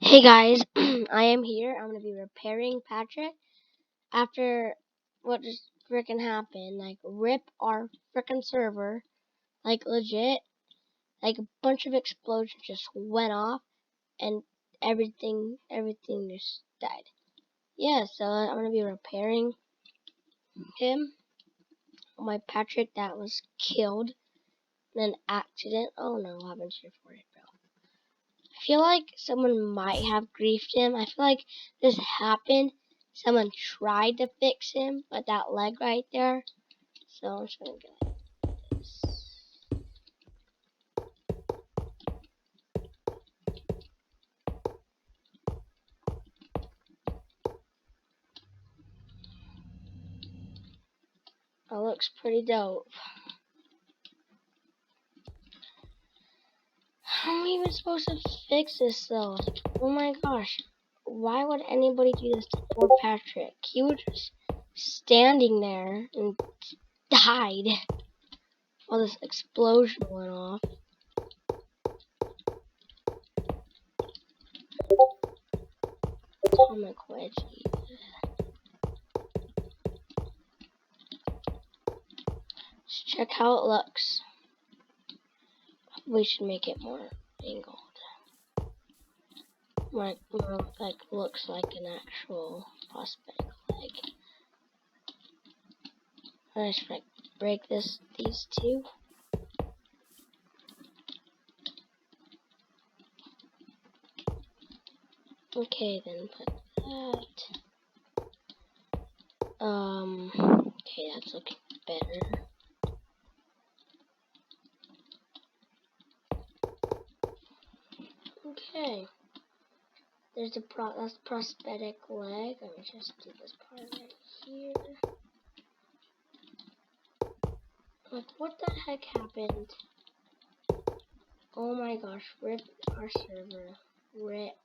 Hey guys, I am here. I'm gonna be repairing Patrick after what just frickin' happened. Like, rip our frickin' server. Like, legit. Like, a bunch of explosions just went off and everything just died. Yeah, so I'm gonna be repairing him. My Patrick that was killed in an accident. Oh no, I haven't cheered for it, bro. I feel like someone might have griefed him. I feel like this happened. Someone tried to fix him, but that leg right there. So I'm just gonna get this. That looks pretty dope. How am I even supposed to fix this though? Oh my gosh. Why would anybody do this to poor Patrick? He was just standing there and died while this explosion went off. Atomic wedgie. Let's check how it looks. We should make it more angled. More like looks like an actual prosthetic leg. I just like break these two. Okay, then put that. Okay, that's looking better. Okay. There's that's prosthetic leg. Let me just do this part right here. Like, what the heck happened? Oh my gosh, rip our server. Rip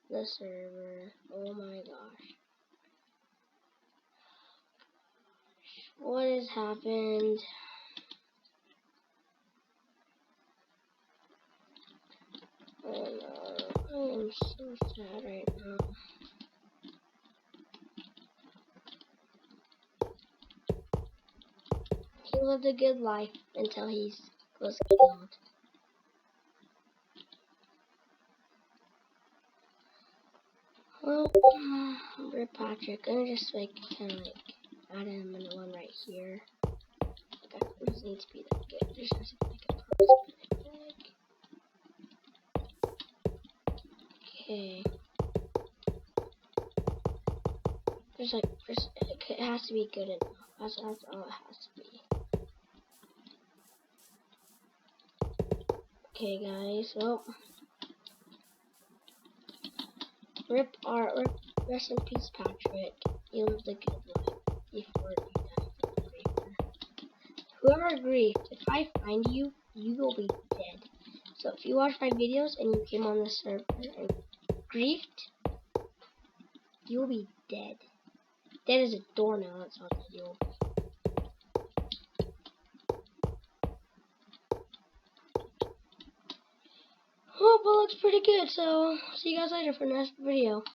the server. Oh my gosh. What has happened? Oh no, I am so sad right now. He lived a good life until he was killed. Well, rip Patrick. I'm just like kind of like add him in one right here. Like, it doesn't need to be that good. There's just like a prosthetic leg. Okay. There's like it has to be good enough. That's all it has to be. Okay, guys. Well, rest in peace, Patrick. You lived a good life before you died from the creeper. Whoever griefed, if I find you, you will be dead. So if you watch my videos and you came on the server and griefed, you will be dead. Dead as a doornail. That's how you will be. Oh, but it looks pretty good. So see you guys later for the next video.